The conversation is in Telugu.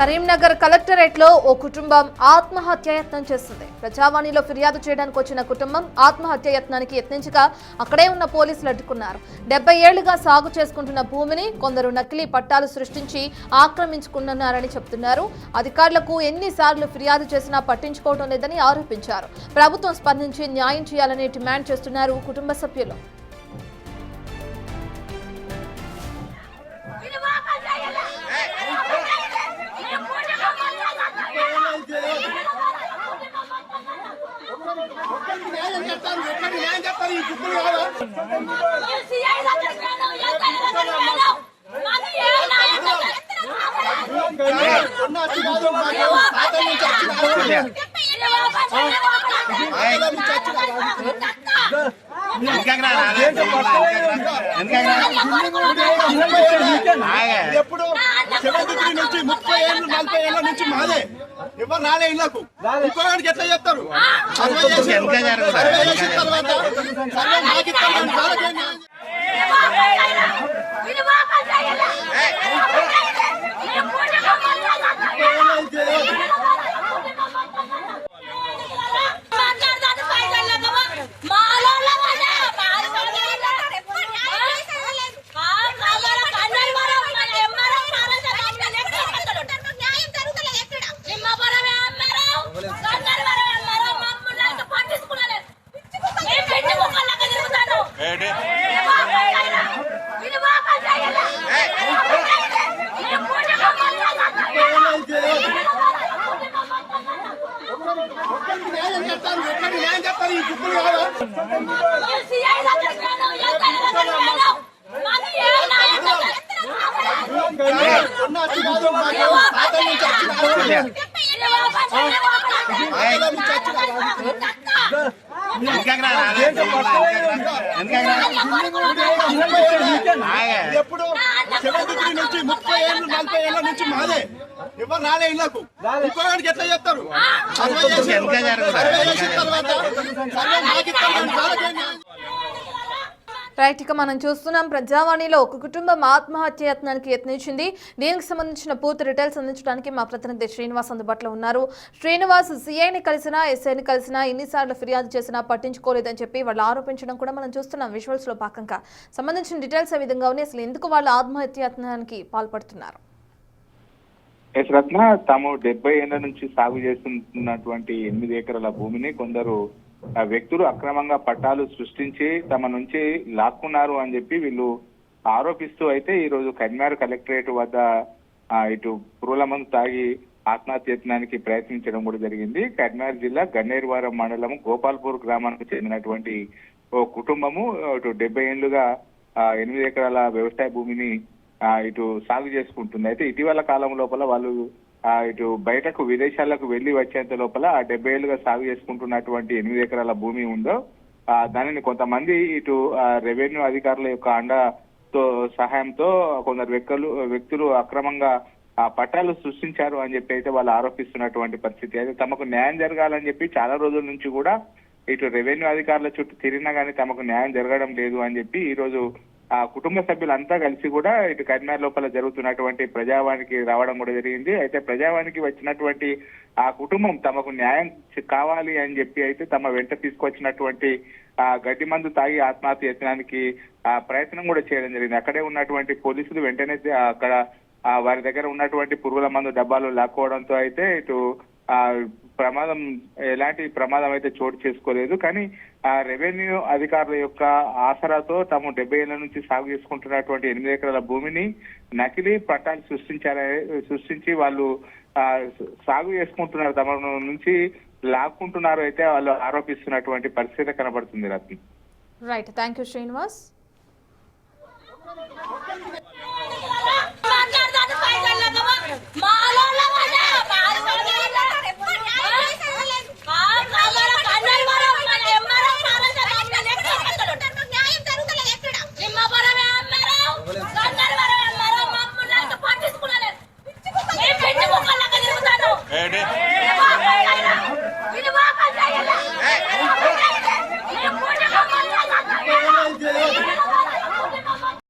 కరీంనగర్ కలెక్టరేట్లో ఓ కుటుంబం ఆత్మహత్య యత్నం చేసింది. ప్రజావాణిలో ఫిర్యాదు చేయడానికి వచ్చిన కుటుంబం ఆత్మహత్య యత్నానికి యత్నించగా అక్కడే ఉన్న పోలీసులు అడ్డుకున్నారు. 70 ఏళ్లుగా సాగు చేసుకుంటున్న భూమిని కొందరు నకిలీ పట్టాలు సృష్టించి ఆక్రమించుకున్నారని చెబుతున్నారు. అధికారులకు ఎన్నిసార్లు ఫిర్యాదు చేసినా పట్టించుకోవడం లేదని ఆరోపించారు. ప్రభుత్వం స్పందించి న్యాయం చేయాలని డిమాండ్ చేస్తున్నారు కుటుంబ సభ్యులు. ఎప్పుడు 73 నుంచి 30 ఏళ్ళు 40 ఏళ్ళ నుంచి మాదే ఎవరు రాలే ఇళ్లకు ఇంకోడానికి ఎట్లా చెప్తారు? ఎప్పుడు 73 నుంచి 30 ఏళ్ళు 40 ఏళ్ళ నుంచి మాదే ఎవరు రాలే ఇళ్లకు ఇంకోడానికి ఎట్లా చెప్తారు? రైట్, ఇక మనం చూస్తున్నాం ప్రజావాణిలో ఒక కుటుంబం ఆత్మహత్య యత్నానికి యత్నించింది. దీనికి సంబంధించిన పూర్తి డీటెయిల్స్ అందించడానికి మా ప్రతినిధి శ్రీనివాస్ అందుబాటులో ఉన్నారు. శ్రీనివాస్, సీఐని కలిసినా ఎస్ఐని కలిసినా ఎన్నిసార్లు ఫిర్యాదు చేసినా పట్టించుకోలేదని చెప్పి వాళ్ళు ఆరోపించడం కూడా మనం చూస్తున్నాం విజువల్స్ లో భాగంగా. సంబంధించిన డీటెయిల్స్ ఏ విధంగా ఉన్నాయి, అసలు ఎందుకు వాళ్ళు ఆత్మహత్య యత్నానికి పాల్పడుతున్నారు? రత్న, తాము 70 ఏళ్ల నుంచి సాగు చేస్తున్నటువంటి 8 ఎకరాల భూమిని కొందరు వ్యక్తులు అక్రమంగా పట్టాలు సృష్టించి తమ నుంచి లాక్కున్నారు అని చెప్పి వీళ్ళు ఆరోపిస్తూ అయితే ఈ రోజు కరీంనగర్ కలెక్టరేట్ వద్ద ఇటు పురుగుల మందు తాగి ఆత్మహత్య యత్నానికి ప్రయత్నించడం కూడా జరిగింది. కరీంనగర్ జిల్లా గన్నేరువారం మండలం గోపాల్పూర్ గ్రామానికి చెందినటువంటి ఓ కుటుంబము ఇటు 70 ఏళ్లుగా 8 ఎకరాల వ్యవసాయ భూమిని ఇటు సాగు చేసుకుంటుంది. అయితే ఇటీవల కాలం లోపల వాళ్ళు ఇటు బయటకు విదేశాలకు వెళ్లి వచ్చేంత లోపల 70 ఏళ్లుగా సాగు చేసుకుంటున్నటువంటి 8 ఎకరాల భూమి ఉందో దానిని కొంతమంది ఇటు రెవెన్యూ అధికారుల యొక్క అండతో సహాయంతో కొందరు వ్యక్తులు అక్రమంగా పట్టాలు సృష్టించారు అని చెప్పి అయితే వాళ్ళు ఆరోపిస్తున్నటువంటి పరిస్థితి. అయితే తమకు న్యాయం జరగాలని చెప్పి చాలా రోజుల నుంచి కూడా ఇటు రెవెన్యూ అధికారుల చుట్టూ తిరిగినా కానీ తమకు న్యాయం జరగడం లేదు అని చెప్పి ఈ రోజు కుటుంబ సభ్యులంతా కలిసి కూడా ఇటు కరీంనగర్ లోపల జరుగుతున్నటువంటి ప్రజావాణికి రావడం కూడా జరిగింది. అయితే ప్రజావాణికి వచ్చినటువంటి ఆ కుటుంబం తమకు న్యాయం కావాలి అని చెప్పి అయితే తమ వెంట తీసుకొచ్చినటువంటి గడ్డి మందు తాగి ఆత్మహత్య యత్నానికి ప్రయత్నం కూడా చేయడం జరిగింది. అక్కడే ఉన్నటువంటి పోలీసులు వెంటనే అక్కడ వారి దగ్గర ఉన్నటువంటి పురుగుల మందు డబ్బాలు లాక్కోవడంతో అయితే ఇటు ఎలాంటి ప్రమాదం అయితే చోటు చేసుకోలేదు. కానీ రెవెన్యూ అధికారుల యొక్క ఆసరాతో తాము 70 ఏళ్ల నుంచి సాగు చేసుకుంటున్నటువంటి 8 ఎకరాల భూమిని నకిలీ పట్టాలు సృష్టించి వాళ్ళు సాగు చేసుకుంటున్నారు, తమ నుంచి లాక్కుంటున్నారు అయితే వాళ్ళు ఆరోపిస్తున్నటువంటి పరిస్థితి కనబడుతుంది. Ratna. Right, thank you Srinivas.